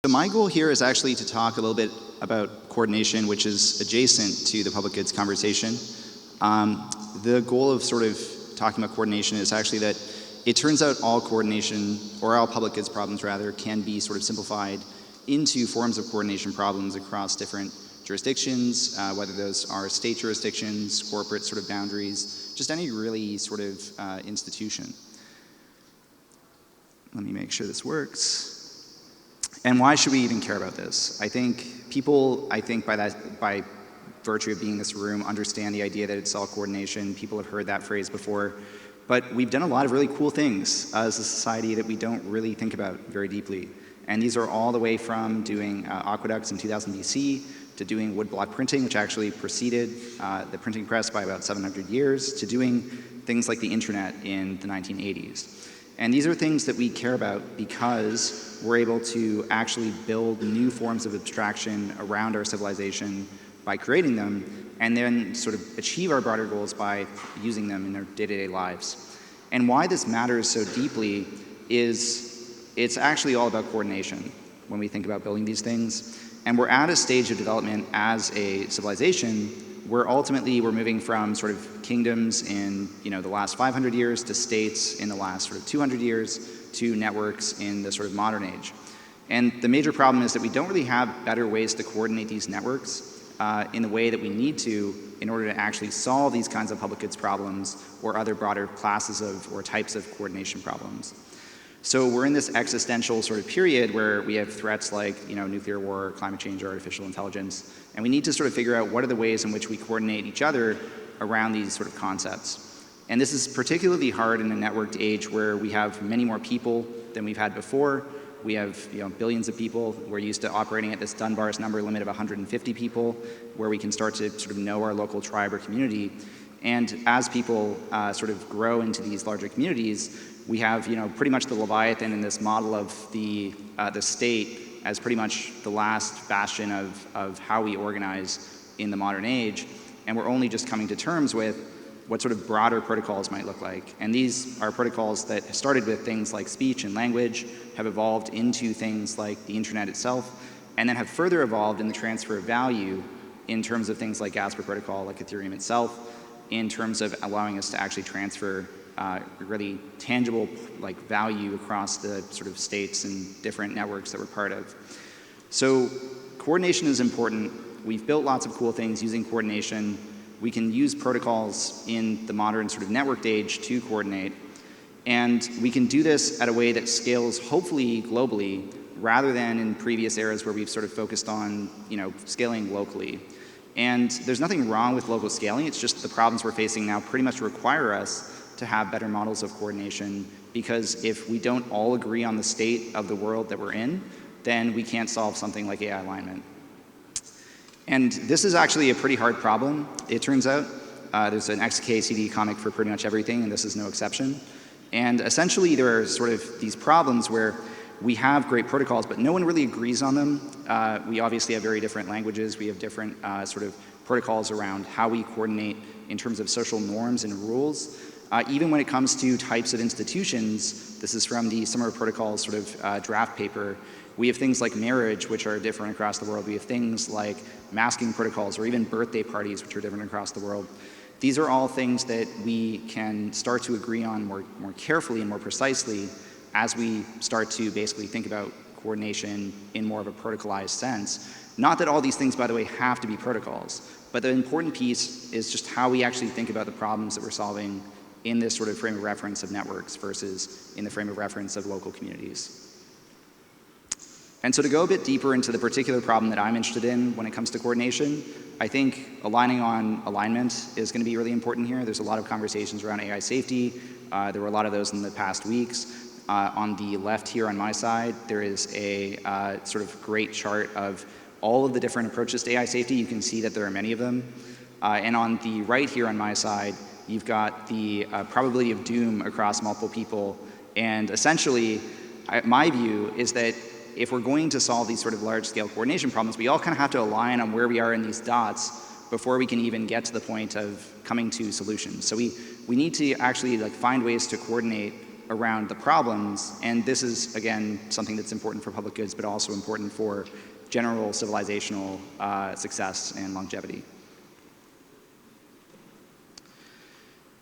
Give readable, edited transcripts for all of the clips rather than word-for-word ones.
So my goal here is actually to talk a little bit about coordination, which is adjacent to the public goods conversation. The goal of sort of talking about coordination is actually that it turns out all coordination, or all public goods problems rather, can be sort of simplified into forms of coordination problems across different jurisdictions, whether those are state jurisdictions, corporate sort of boundaries, just any really sort of institution. Let me make sure this works. And why should we even care about this? I think people, by virtue of being in this room, understand the idea that it's all coordination. People have heard that phrase before. But we've done a lot of really cool things as a society that we don't really think about very deeply. And these are all the way from doing aqueducts in 2000 BC, to doing woodblock printing, which actually preceded the printing press by about 700 years, to doing things like the internet in the 1980s. And these are things that we care about because we're able to actually build new forms of abstraction around our civilization by creating them, and then sort of achieve our broader goals by using them in our day-to-day lives. And why this matters so deeply is it's actually all about coordination when we think about building these things. And we're at a stage of development as a civilization where ultimately we're moving from sort of kingdoms in the last 500 years to states in the last sort of 200 years to networks in the sort of modern age. And the major problem is that we don't really have better ways to coordinate these networks in the way that we need to in order to actually solve these kinds of public goods problems or other broader classes of or types of coordination problems. So we're in this existential sort of period where we have threats like nuclear war, climate change, or artificial intelligence, and we need to sort of figure out what are the ways in which we coordinate each other around these sort of concepts. And this is particularly hard in a networked age where we have many more people than we've had before. We have billions of people. We're used to operating at this Dunbar's number limit of 150 people, where we can start to sort of know our local tribe or community. And as people sort of grow into these larger communities, we have pretty much the Leviathan in this model of the state as pretty much the last bastion of how we organize in the modern age. And we're only just coming to terms with what sort of broader protocols might look like. And these are protocols that started with things like speech and language, have evolved into things like the internet itself, and then have further evolved in the transfer of value in terms of things like Gasper protocol, like Ethereum itself, in terms of allowing us to actually transfer really tangible value across the sort of states and different networks that we're part of. So coordination is important. We've built lots of cool things using coordination. We can use protocols in the modern sort of networked age to coordinate. And we can do this at a way that scales hopefully globally rather than in previous eras where we've sort of focused on scaling locally. And there's nothing wrong with local scaling. It's just the problems we're facing now pretty much require us to have better models of coordination, because if we don't all agree on the state of the world that we're in, then we can't solve something like AI alignment. And this is actually a pretty hard problem, it turns out. There's an XKCD comic for pretty much everything, and this is no exception. And essentially there are sort of these problems where we have great protocols, but no one really agrees on them. We obviously have very different languages. We have different sort of protocols around how we coordinate in terms of social norms and rules. Even when it comes to types of institutions, this is from the Summer Protocols sort of draft paper, we have things like marriage, which are different across the world. We have things like masking protocols, or even birthday parties, which are different across the world. These are all things that we can start to agree on more carefully and more precisely as we start to basically think about coordination in more of a protocolized sense. Not that all these things, by the way, have to be protocols, but the important piece is just how we actually think about the problems that we're solving in this sort of frame of reference of networks versus in the frame of reference of local communities. And so to go a bit deeper into the particular problem that I'm interested in when it comes to coordination, I think aligning on alignment is going to be really important here. There's a lot of conversations around AI safety. There were a lot of those in the past weeks. On the left here on my side, there is a sort of great chart of all of the different approaches to AI safety. You can see that there are many of them. And on the right here on my side, you've got the probability of doom across multiple people. And essentially, my view is that if we're going to solve these sort of large-scale coordination problems, we all kind of have to align on where we are in these dots before we can even get to the point of coming to solutions. So we need to actually find ways to coordinate around the problems. And this is, again, something that's important for public goods, but also important for general civilizational success and longevity.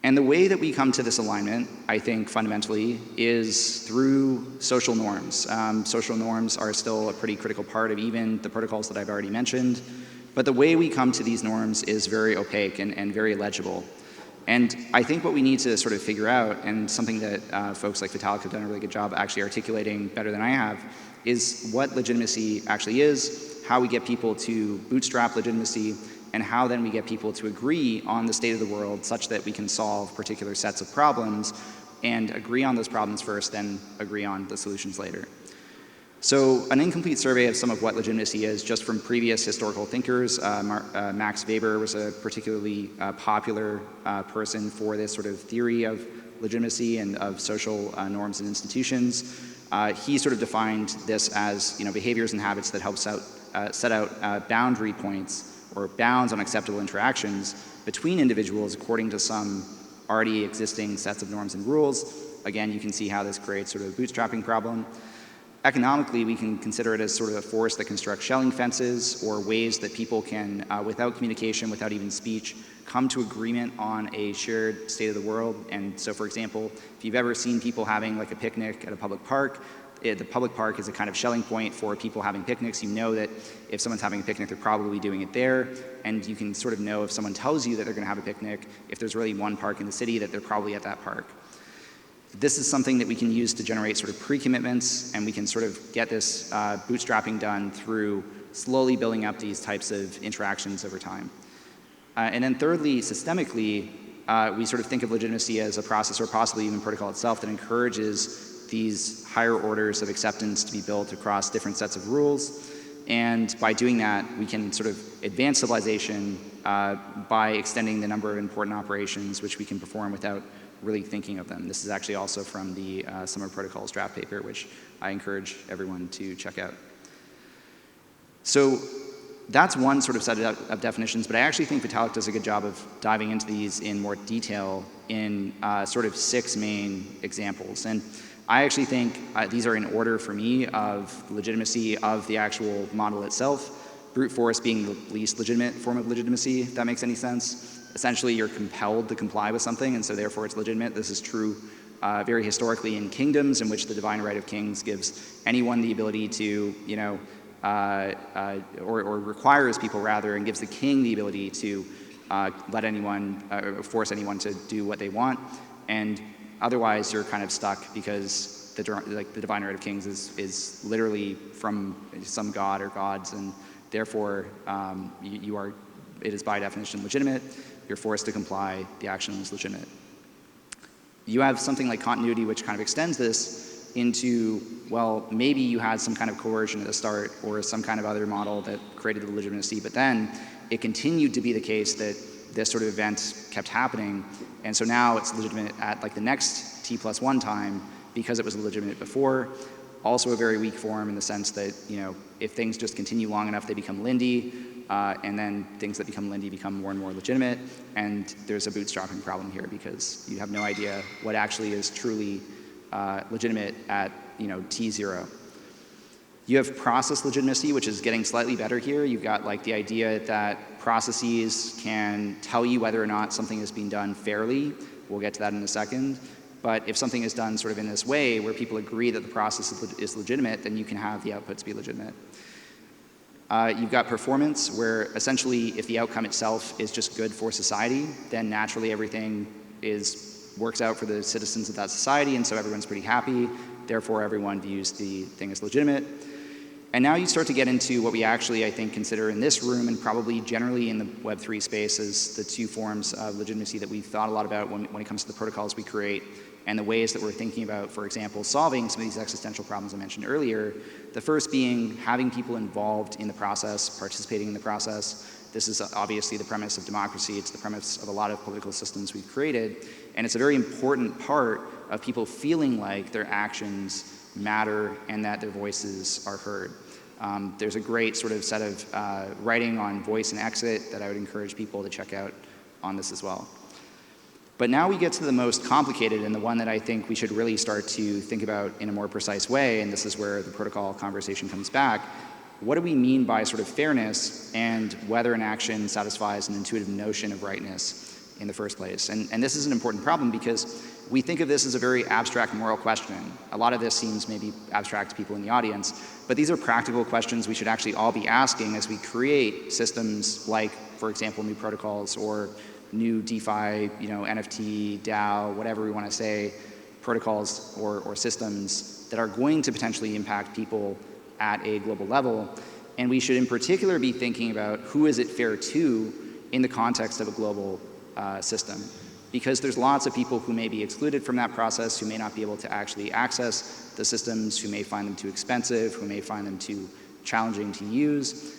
And the way that we come to this alignment, I think, fundamentally, is through social norms. Social norms are still a pretty critical part of even the protocols that I've already mentioned. But the way we come to these norms is very opaque and very legible. And I think what we need to sort of figure out, and something that folks like Vitalik have done a really good job actually articulating better than I have, is what legitimacy actually is, how we get people to bootstrap legitimacy, and how then we get people to agree on the state of the world such that we can solve particular sets of problems and agree on those problems first, then agree on the solutions later. So an incomplete survey of some of what legitimacy is just from previous historical thinkers. Max Weber was a particularly popular person for this sort of theory of legitimacy and of social norms and institutions. He sort of defined this as behaviors and habits that help set out boundary points or bounds on acceptable interactions between individuals according to some already existing sets of norms and rules. Again, you can see how this creates sort of a bootstrapping problem. Economically, we can consider it as sort of a force that constructs shelling fences or ways that people can, without communication, without even speech, come to agreement on a shared state of the world. And so, for example, if you've ever seen people having like a picnic at a public park, the public park is a kind of shelling point for people having picnics. You know that if someone's having a picnic, they're probably doing it there. And you can sort of know if someone tells you that they're going to have a picnic, if there's really one park in the city, that they're probably at that park. This is something that we can use to generate sort of pre-commitments, and we can sort of get this bootstrapping done through slowly building up these types of interactions over time. And then thirdly, systemically, we sort of think of legitimacy as a process, or possibly even protocol itself, that encourages these higher orders of acceptance to be built across different sets of rules. And by doing that, we can sort of advance civilization by extending the number of important operations which we can perform without really thinking of them. This is actually also from the Summer Protocols draft paper, which I encourage everyone to check out. So that's one sort of set of definitions, but I actually think Vitalik does a good job of diving into these in more detail in sort of 6 main examples. And I actually think these are in order for me of legitimacy of the actual model itself, brute force being the least legitimate form of legitimacy, if that makes any sense. Essentially, you're compelled to comply with something, and so therefore it's legitimate. This is true very historically in kingdoms in which the divine right of kings gives anyone the ability to, or requires people rather, and gives the king the ability to let anyone, force anyone to do what they want. And otherwise, you're kind of stuck because the divine right of kings is literally from some god or gods, and therefore it is by definition legitimate. You're forced to comply. The action is legitimate. You have something like continuity, which kind of extends this into, well, maybe you had some kind of coercion at the start or some kind of other model that created the legitimacy, but then it continued to be the case that this sort of event kept happening, and so now it's legitimate at like the next t+1 time because it was legitimate before. Also a very weak form in the sense that, if things just continue long enough, they become Lindy, and then things that become Lindy become more and more legitimate, and there's a bootstrapping problem here because you have no idea what actually is truly legitimate at t0. You have process legitimacy, which is getting slightly better here. You've got like the idea that processes can tell you whether or not something is being done fairly. We'll get to that in a second. But if something is done sort of in this way where people agree that the process is legitimate, then you can have the outputs be legitimate. You've got performance, where essentially if the outcome itself is just good for society, then naturally everything works out for the citizens of that society, and so everyone's pretty happy. Therefore, everyone views the thing as legitimate. And now you start to get into what we actually, I think, consider in this room and probably generally in the Web3 space as the 2 forms of legitimacy that we've thought a lot about when it comes to the protocols we create and the ways that we're thinking about, for example, solving some of these existential problems I mentioned earlier. The first being having people involved in the process, participating in the process. This is obviously the premise of democracy. It's the premise of a lot of political systems we've created. And it's a very important part of people feeling like their actions matter and that their voices are heard. There's a great sort of set of writing on voice and exit that I would encourage people to check out on this as well. But now we get to the most complicated and the one that I think we should really start to think about in a more precise way, and this is where the protocol conversation comes back. What do we mean by sort of fairness and whether an action satisfies an intuitive notion of rightness in the first place? And this is an important problem because we think of this as a very abstract moral question. A lot of this seems maybe abstract to people in the audience, but these are practical questions we should actually all be asking as we create systems like, for example, new protocols or new DeFi, NFT, DAO, whatever we want to say, protocols or systems that are going to potentially impact people at a global level. And we should in particular be thinking about who is it fair to in the context of a global system. Because there's lots of people who may be excluded from that process, who may not be able to actually access the systems, who may find them too expensive, who may find them too challenging to use.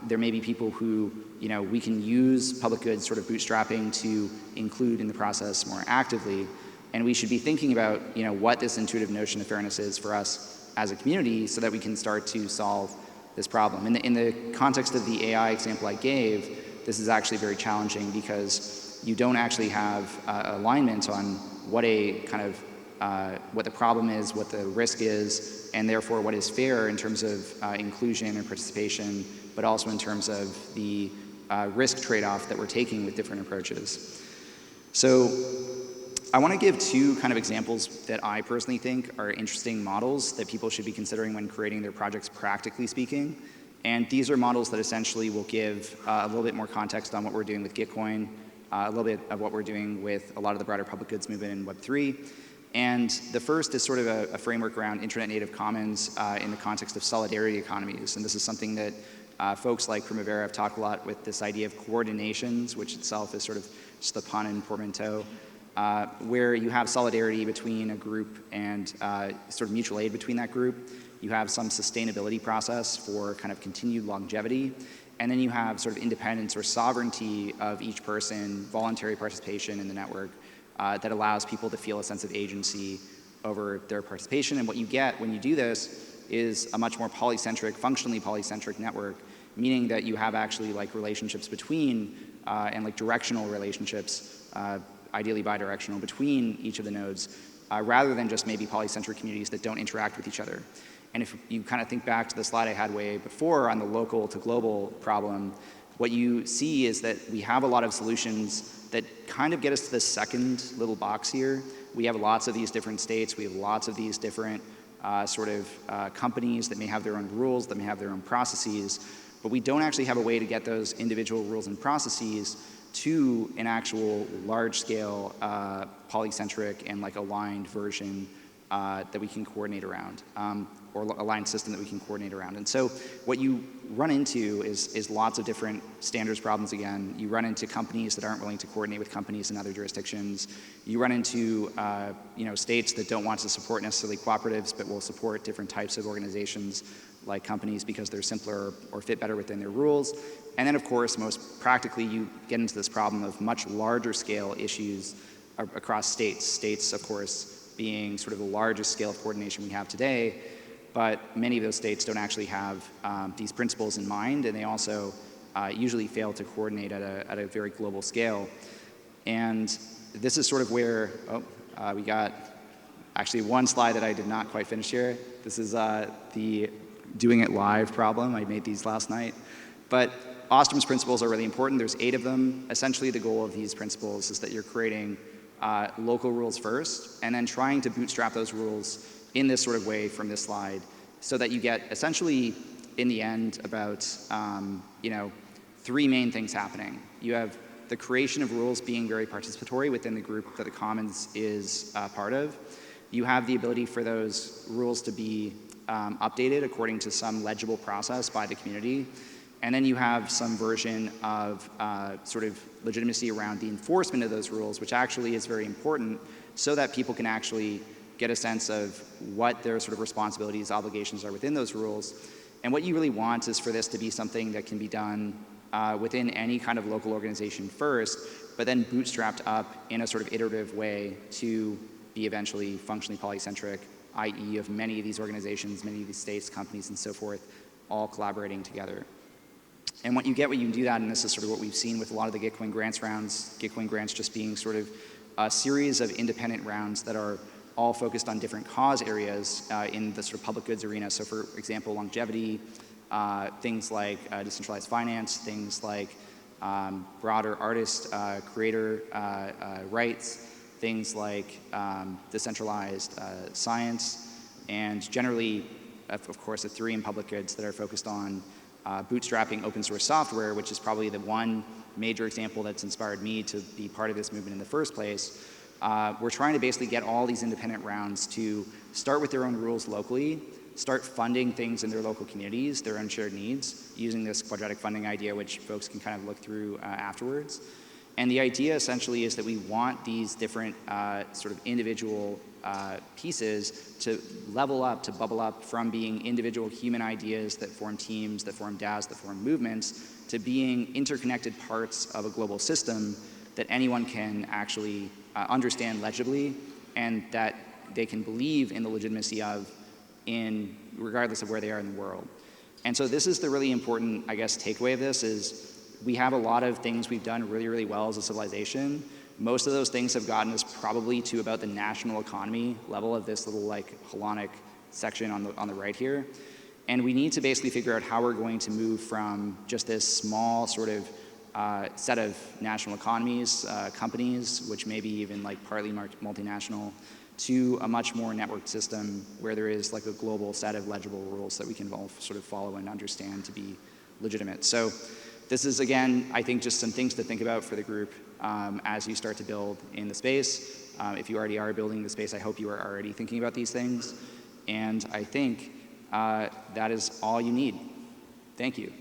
There may be people who, we can use public goods sort of bootstrapping to include in the process more actively. And we should be thinking about, what this intuitive notion of fairness is for us as a community so that we can start to solve this problem. In the context of the AI example I gave, this is actually very challenging because you don't actually have alignment on what what the problem is, what the risk is, and therefore what is fair in terms of inclusion and participation, but also in terms of the risk trade-off that we're taking with different approaches. So I want to give two kind of examples that I personally think are interesting models that people should be considering when creating their projects, practically speaking. And these are models that essentially will give a little bit more context on what we're doing with Gitcoin, a little bit of what we're doing with a lot of the broader public goods movement in Web3. And the first is sort of a framework around internet native commons in the context of solidarity economies. And this is something that folks like Primavera have talked a lot with, this idea of coordinations, which itself is sort of just the pun and portmanteau, where you have solidarity between a group and sort of mutual aid between that group. You have some sustainability process for kind of continued longevity. And then you have sort of independence or sovereignty of each person, voluntary participation in the network that allows people to feel a sense of agency over their participation. And what you get when you do this is a much more polycentric, functionally polycentric network, meaning that you have actually like relationships between and like directional relationships, ideally bidirectional, between each of the nodes, rather than just maybe polycentric communities that don't interact with each other. And if you kind of think back to the slide I had way before on the local to global problem, what you see is that we have a lot of solutions that kind of get us to the second little box here. We have lots of these different states. We have lots of these different companies that may have their own rules, that may have their own processes, but we don't actually have a way to get those individual rules and processes to an actual large-scale polycentric and like aligned version that we can coordinate around, or aligned system that we can coordinate around. And so what you run into is lots of different standards problems again. You run into companies that aren't willing to coordinate with companies in other jurisdictions. You run into states that don't want to support necessarily cooperatives, but will support different types of organizations like companies because they're simpler or fit better within their rules. And then of course, most practically, you get into this problem of much larger scale issues across states. States, of course, being sort of the largest scale of coordination we have today, but many of those states don't actually have these principles in mind, and they also usually fail to coordinate at a very global scale. And this is sort of where, we got actually one slide that I did not quite finish here. This is the doing it live problem. I made these last night. But Ostrom's principles are really important. There's 8 of them. Essentially, the goal of these principles is that you're creating local rules first, and then trying to bootstrap those rules in this sort of way from this slide, so that you get essentially, in the end, about 3 main things happening. You have the creation of rules being very participatory within the group that the commons is part of. You have the ability for those rules to be updated according to some legible process by the community. And then you have some version of sort of legitimacy around the enforcement of those rules, which actually is very important so that people can actually get a sense of what their sort of responsibilities, obligations are within those rules. And what you really want is for this to be something that can be done within any kind of local organization first, but then bootstrapped up in a sort of iterative way to be eventually functionally polycentric, i.e. of many of these organizations, many of these states, companies, and so forth, all collaborating together. And what you get when you do that, and this is sort of what we've seen with a lot of the Gitcoin grants rounds, Gitcoin grants just being sort of a series of independent rounds that are all focused on different cause areas in the sort of public goods arena. So for example, longevity, things like decentralized finance, things like broader artist, creator rights, things like decentralized science, and generally, of course, Ethereum public goods that are focused on bootstrapping open source software, which is probably the one major example that's inspired me to be part of this movement in the first place. We're trying to basically get all these independent rounds to start with their own rules locally, start funding things in their local communities, their own shared needs, using this quadratic funding idea, which folks can kind of look through afterwards. And the idea essentially is that we want these different sort of individual pieces to level up, to bubble up from being individual human ideas that form teams, that form DAOs, that form movements, to being interconnected parts of a global system that anyone can actually understand legibly, and that they can believe in the legitimacy of, regardless of where they are in the world. And so this is the really important, I guess, takeaway of this is we have a lot of things we've done really, really well as a civilization. Most of those things have gotten us probably to about the national economy level of this little like Hellenic section on the right here. And we need to basically figure out how we're going to move from just this small sort of set of national economies, companies, which may be even like partly multinational, to a much more networked system where there is like a global set of legible rules that we can all sort of follow and understand to be legitimate. So this is, again, I think just some things to think about for the group as you start to build in the space. If you already are building the space, I hope you are already thinking about these things. And I think that is all you need. Thank you.